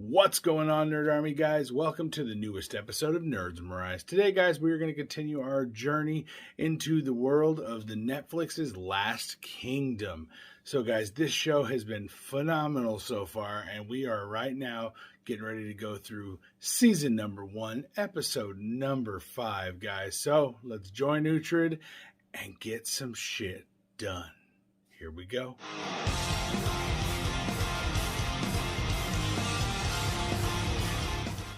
What's going on, Nerd Army guys? Welcome to the newest episode of Nerds Memorized. Today, guys, we are going to continue our journey into the world of the Netflix's Last Kingdom. So, guys, this show has been phenomenal so far, and we are right now getting ready to go through season number 1, episode number 5, guys. So, let's join Uthrid and get some shit done. Here we go.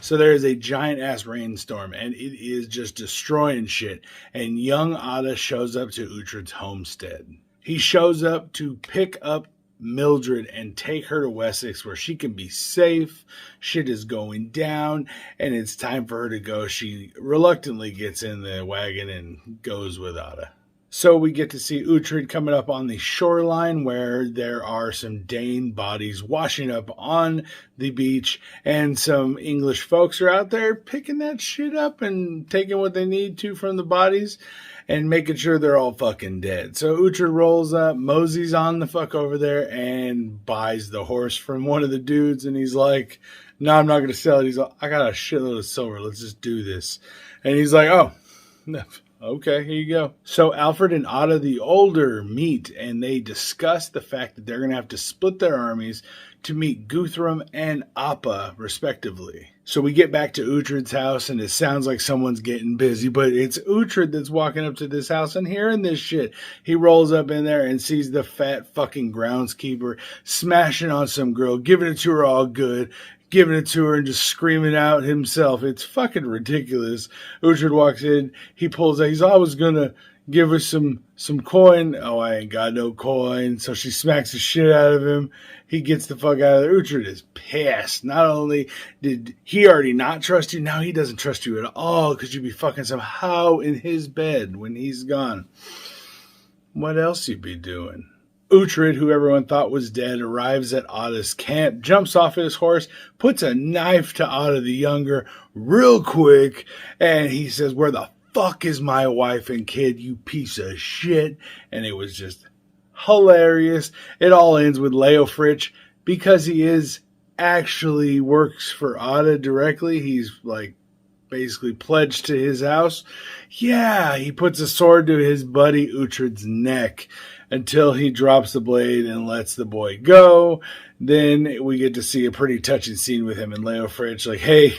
So there is a giant ass rainstorm, and it is just destroying shit. And young Ada shows up to Uthrid's homestead. He shows up to pick up Mildred and take her to Wessex where she can be safe. Shit is going down, and it's time for her to go. She reluctantly gets in the wagon and goes with Ada. So we get to see Uthrid coming up on the shoreline where there are some Dane bodies washing up on the beach, and some English folks are out there picking that shit up and taking what they need to from the bodies and making sure they're all fucking dead. So Uthrid rolls up, moseys on the fuck over there, and buys the horse from one of the dudes, and he's like, no, I'm not going to sell it. He's like, I got a shitload of silver. Let's just do this. And he's like, oh, no. Okay, here you go. So Alfred and Ada the Older meet, and they discuss the fact that they're going to have to split their armies to meet Guthrum and Appa, respectively. So we get back to Uthrid's house, and it sounds like someone's getting busy, but it's Uthrid that's walking up to this house and hearing this shit. He rolls up in there and sees the fat fucking groundskeeper smashing on some girl, giving it to her all good, giving it to her and just screaming out himself. It's fucking ridiculous. Uthrid walks in. He pulls out. He's always going to give her some coin. Oh, I ain't got no coin. So she smacks the shit out of him. He gets the fuck out of there. Uthrid is pissed. Not only did he already not trust you, now he doesn't trust you at all because you be fucking somehow in his bed when he's gone. What else you be doing? Uthrid, who everyone thought was dead, arrives at Ada's camp, jumps off his horse, puts a knife to Ada the Younger real quick, and he says, where the fuck is my wife and kid, you piece of shit? And it was just hilarious. It all ends with Leofrich, because he is actually works for Ada directly. He's like basically pledged to his house. Yeah, he puts a sword to his buddy Uthrid's neck until he drops the blade and lets the boy go. Then we get to see a pretty touching scene with him and Leofrich. Like, hey,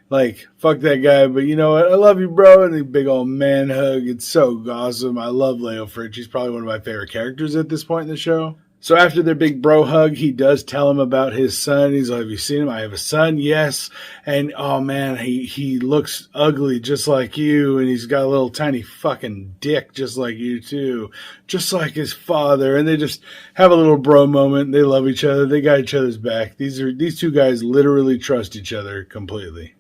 like, fuck that guy, but you know what? I love you, bro. And the big old man hug. It's so awesome. I love Leofrich. He's probably one of my favorite characters at this point in the show. So after their big bro hug, he does tell him about his son. He's like, have you seen him? I have a son. Yes. And oh man, he looks ugly just like you. And he's got a little tiny fucking dick just like you too. Just like his father. And they just have a little bro moment. They love each other. They got each other's back. These two guys literally trust each other completely.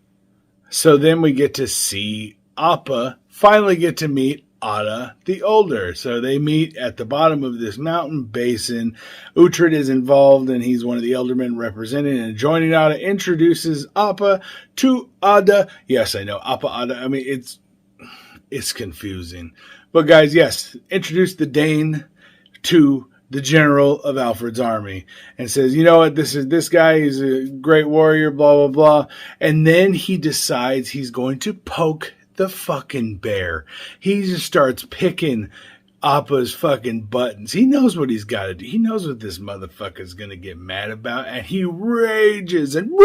So then we get to see Appa finally get to meet Ada the Older. So they meet at the bottom of this mountain basin. Uthrid is involved, and he's one of the eldermen representing and joining Ada, introduces Appa to Ada. Yes, I know, Appa Ada. I mean, it's confusing. But guys, yes, introduce the Dane to the general of Alfred's army and says, you know what, this guy, he's a great warrior, blah, blah, blah. And then he decides he's going to poke the fucking bear. He just starts picking Appa's fucking buttons. He knows what he's got to do. He knows what this motherfucker's going to get mad about, and he rages and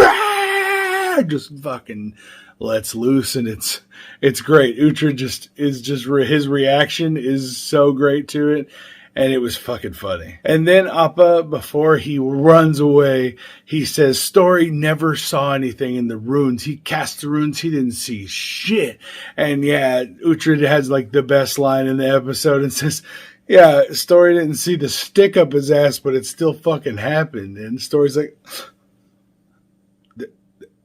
just fucking lets loose, and it's great. Uthrid his reaction is so great to it. And it was fucking funny. And then Appa, before he runs away, he says, Story never saw anything in the runes. He cast the runes. He didn't see shit. And yeah, Uthrid has like the best line in the episode and says, yeah, Story didn't see the stick up his ass, but it still fucking happened. And Story's like, no,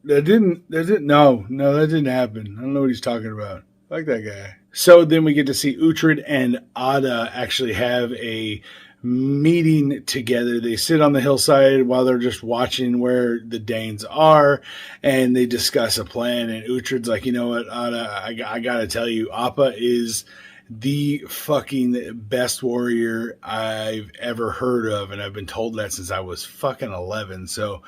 that didn't happen. I don't know what he's talking about. Like that guy. So then we get to see Uthrid and Ada actually have a meeting together. They sit on the hillside while they're just watching where the Danes are, and they discuss a plan. And Uhtred's like, you know what, Ada, I gotta tell you, Appa is the fucking best warrior I've ever heard of, and I've been told that since I was fucking 11. So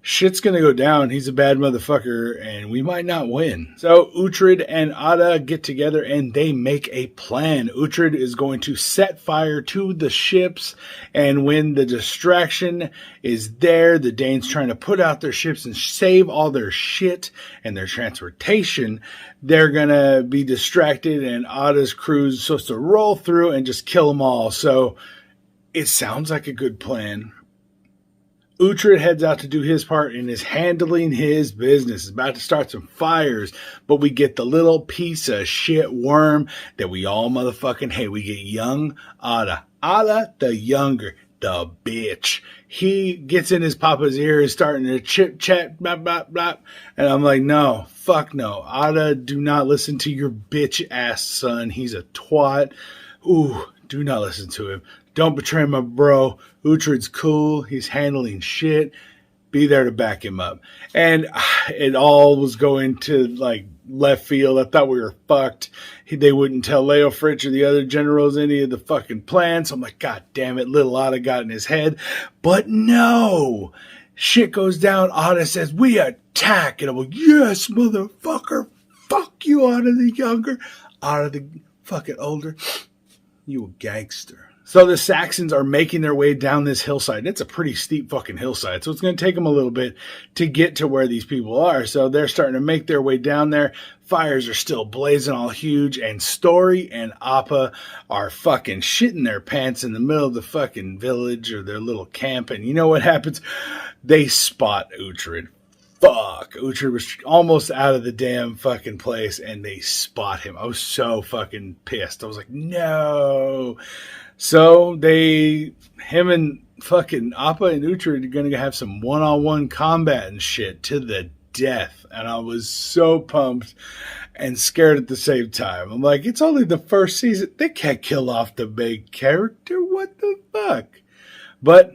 shit's gonna go down. He's a bad motherfucker, and we might not win. So Uthrid and Ada get together, and they make a plan. Uthrid is going to set fire to the ships, and when the distraction is there, the Danes trying to put out their ships and save all their shit and their transportation, they're gonna be distracted, and Ada's crew's supposed to roll through and just kill them all. So it sounds like a good plan. Uthrid heads out to do his part and is handling his business. Is about to start some fires, but we get the little piece of shit worm that we all motherfucking hate. We get young Ada. Ada the younger, the bitch. He gets in his papa's ear, is starting to chit chat, blah, blah, blah. And I'm like, no, fuck no. Ada, do not listen to your bitch ass son. He's a twat. Ooh, do not listen to him. Don't betray my bro. Uthrid's cool. He's handling shit. Be there to back him up. And it all was going to like left field. I thought we were fucked. They wouldn't tell Leofric or the other generals any of the fucking plans. So I'm like, God damn it. Little Ada got in his head. But no. Shit goes down. Ada says, we attack. And I'm like, yes, motherfucker. Fuck you, Ada the younger. Ada the fucking older. You a gangster. So the Saxons are making their way down this hillside. It's a pretty steep fucking hillside. So it's going to take them a little bit to get to where these people are. So they're starting to make their way down there. Fires are still blazing all huge. And Story and Appa are fucking shitting their pants in the middle of the fucking village or their little camp. And you know what happens? They spot Uthrid. Fuck. Uthrid was almost out of the damn fucking place and they spot him. I was so fucking pissed. I was like, no. So him and fucking Appa and Uthrid are going to have some one-on-one combat and shit to the death. And I was so pumped and scared at the same time. I'm like, it's only the first season. They can't kill off the main character. What the fuck? But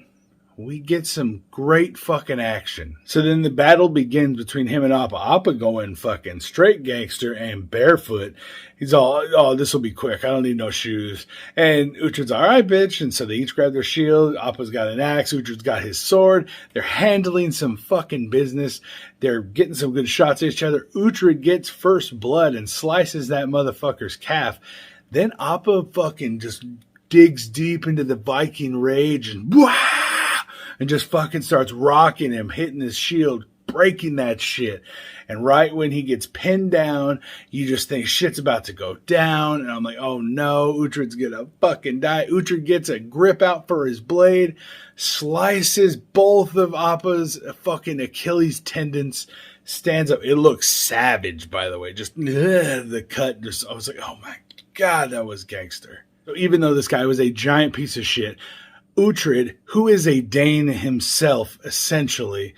we get some great fucking action. So then the battle begins between him and Appa. Appa going fucking straight gangster and barefoot. He's all, oh, this will be quick. I don't need no shoes. And Uthrid's all right, bitch. And so they each grab their shield. Appa's got an axe. Uthrid's got his sword. They're handling some fucking business. They're getting some good shots at each other. Uthrid gets first blood and slices that motherfucker's calf. Then Appa fucking just digs deep into the Viking rage and and just fucking starts rocking him, hitting his shield, breaking that shit. And right when he gets pinned down, you just think shit's about to go down. And I'm like, oh no, Uthrid's gonna fucking die. Uthrid gets a grip out for his blade, slices both of Appa's fucking Achilles tendons, stands up. It looks savage, by the way. Just the cut. I was like, oh my God, that was gangster. So even though this guy was a giant piece of shit, Uthrid, who is a Dane himself, essentially,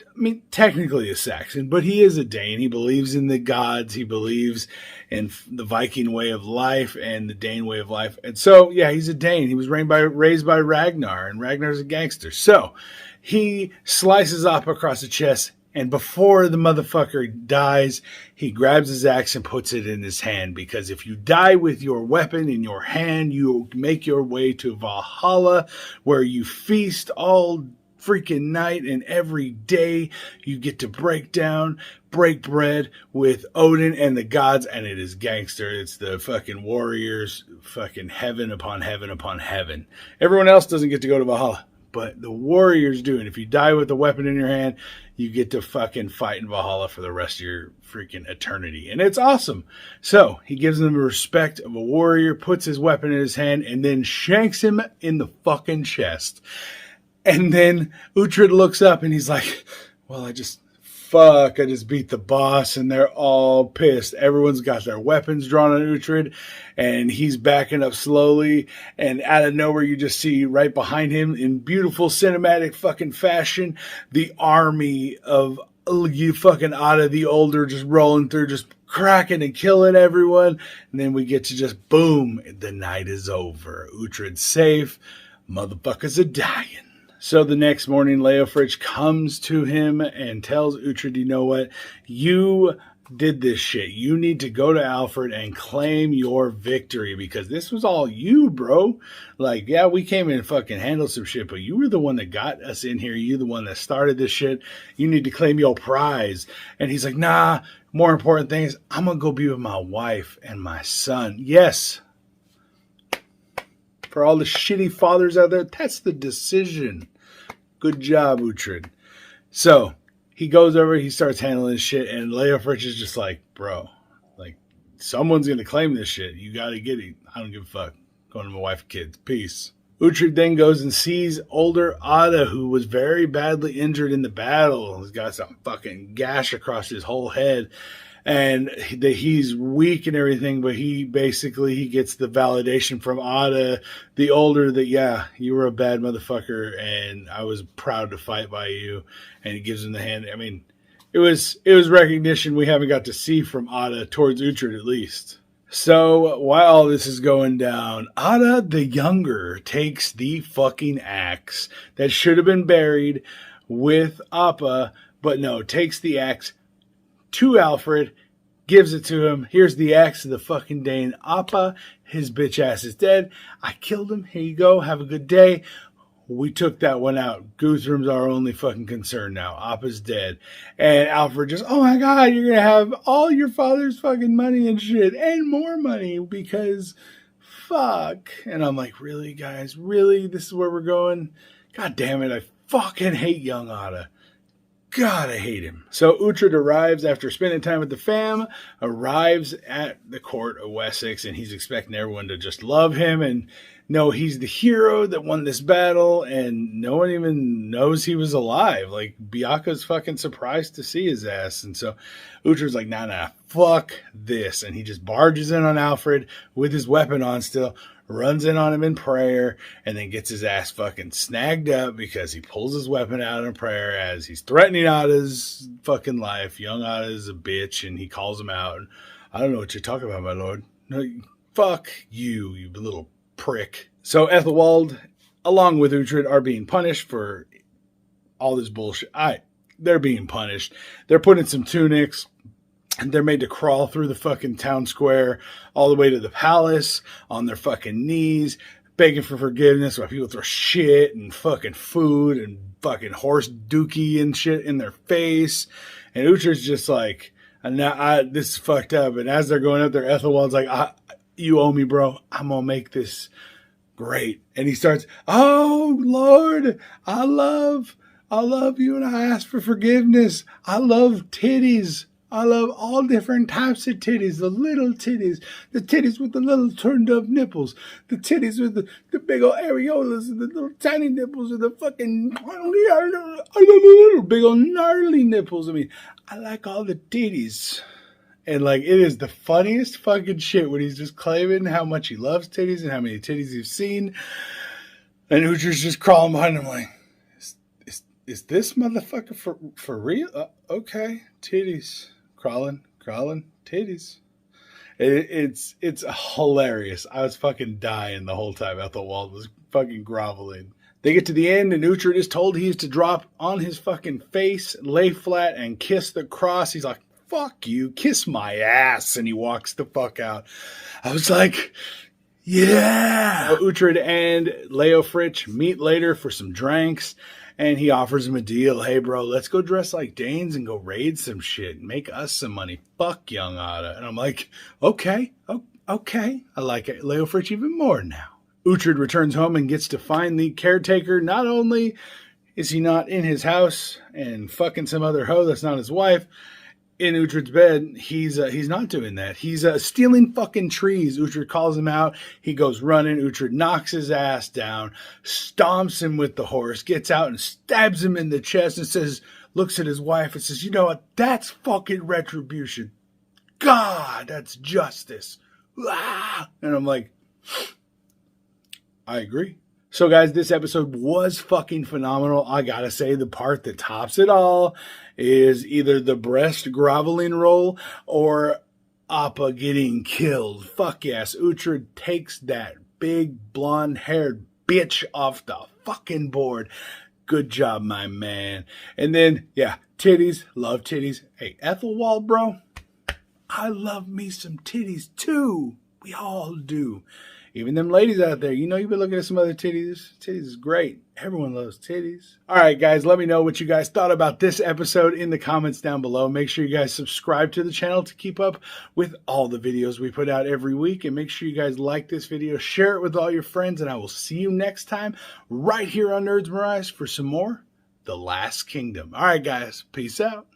I mean, technically a Saxon, but he is a Dane. He believes in the gods. He believes in the Viking way of life and the Dane way of life. And so, yeah, he's a Dane. He was raised by Ragnar, and Ragnar's a gangster. So he slices up across the chest, and before the motherfucker dies, he grabs his axe and puts it in his hand. Because if you die with your weapon in your hand, you make your way to Valhalla, where you feast all freaking night, and every day you get to break bread with Odin and the gods, and it is gangster. It's the fucking warriors, fucking heaven upon heaven upon heaven. Everyone else doesn't get to go to Valhalla, but the warriors do. And if you die with a weapon in your hand, you get to fucking fight in Valhalla for the rest of your freaking eternity. And it's awesome. So he gives them the respect of a warrior, puts his weapon in his hand, and then shanks him in the fucking chest. And then Uthrid looks up and he's like, well, I just beat the boss. And they're all pissed. Everyone's got their weapons drawn on Uthrid, and he's backing up slowly. And out of nowhere, you just see right behind him in beautiful cinematic fucking fashion, the army of you fucking Ada the older just rolling through, just cracking and killing everyone. And then we get to just boom, the night is over. Uthrid's safe. Motherfuckers are dying. So the next morning, Leofric comes to him and tells Uthrid, you know what? You did this shit. You need to go to Alfred and claim your victory because this was all you, bro. Like, yeah, we came in and fucking handled some shit, but you were the one that got us in here. You the one that started this shit. You need to claim your prize. And he's like, nah, more important thing is I'm going to go be with my wife and my son. Yes. For all the shitty fathers out there, that's the decision. Good job, Uhtred. So he goes over, he starts handling this shit, and Leofric is just like, bro, like, someone's going to claim this shit. You got to get it. I don't give a fuck. Going to my wife and kids. Peace. Uhtred then goes and sees older Ada, who was very badly injured in the battle. He's got some fucking gash across his whole head. And he's weak and everything, but he gets the validation from Ada, the older, that, yeah, you were a bad motherfucker, and I was proud to fight by you. And he gives him the hand. I mean, it was recognition we haven't got to see from Ada towards Uhtred, at least. So while all this is going down, Ada the Younger takes the fucking axe that should have been buried with Appa, but no, takes the axe to Alfred, gives it to him. Here's the axe of the fucking Dane. Appa, his bitch ass is dead. I killed him. Here you go. Have a good day. We took that one out. Guthrum's our only fucking concern now. Appa's dead. And Alfred just, oh my God, you're going to have all your father's fucking money and shit and more money because fuck. And I'm like, really, guys? Really? This is where we're going? God damn it. I fucking hate young Ada. God, I hate him. So Uhtred arrives after spending time with the fam, arrives at the court of Wessex, and he's expecting everyone to just love him and know he's the hero that won this battle, and no one even knows he was alive. Like, Bianca's fucking surprised to see his ass. And so Uhtred's like, nah, fuck this. And he just barges in on Alfred with his weapon on still, runs in on him in prayer, and then gets his ass fucking snagged up because he pulls his weapon out in prayer as he's threatening Ada's fucking life. Young Ada's a bitch, and he calls him out. And, I don't know what you're talking about, my lord. No, fuck you, you little prick. So Ethelwald, along with Uhtred, are being punished for all this bullshit. They're being punished. They're put in some tunics. And they're made to crawl through the fucking town square all the way to the palace on their fucking knees, begging for forgiveness while people throw shit and fucking food and fucking horse dookie and shit in their face. And Uhtred's just like, this is fucked up. And as they're going up there, Ethelwald's like, you owe me, bro. I'm going to make this great. And he starts, oh, Lord, I love you and I ask for forgiveness. I love titties. I love all different types of titties, the little titties, the titties with the little turned up nipples, the titties with the big old areolas, and the little tiny nipples with the fucking big old gnarly nipples. I mean, I like all the titties. And like, it is the funniest fucking shit when he's just claiming how much he loves titties and how many titties he's seen. And Uhtred's just crawling behind him like, is this motherfucker for real? Okay, titties. Crawling, titties. It's hilarious. I was fucking dying the whole time Ethelwald was fucking groveling. They get to the end, and Uhtred is told he is to drop on his fucking face, lay flat, and kiss the cross. He's like, fuck you, kiss my ass. And he walks the fuck out. I was like, yeah. So Uhtred and Leofric meet later for some drinks. And he offers him a deal. Hey, bro, let's go dress like Danes and go raid some shit and make us some money. Fuck young Ada. And I'm like, okay. I like it. Leofric even more now. Uhtred returns home and gets to find the caretaker. Not only is he not in his house and fucking some other hoe that's not his wife in Uhtred's bed, he's not doing that. He's stealing fucking trees. Uhtred calls him out. He goes running. Uhtred knocks his ass down, stomps him with the horse, gets out and stabs him in the chest and says, looks at his wife and says, you know what? That's fucking retribution. God, that's justice. Ah! And I'm like, I agree. So guys, this episode was fucking phenomenal. I gotta say, the part that tops it all is either the breast groveling roll or Appa getting killed. Fuck yes. Uhtred takes that big blonde-haired bitch off the fucking board. Good job, my man. And then, yeah, titties. Love titties. Hey, Ethelwald, bro. I love me some titties too. We all do. Even them ladies out there, you know, you've been looking at some other titties. Titties is great. Everyone loves titties. All right, guys, let me know what you guys thought about this episode in the comments down below. Make sure you guys subscribe to the channel to keep up with all the videos we put out every week. And make sure you guys like this video, share it with all your friends, and I will see you next time right here on Nerds Mirage for some more The Last Kingdom. All right, guys, peace out.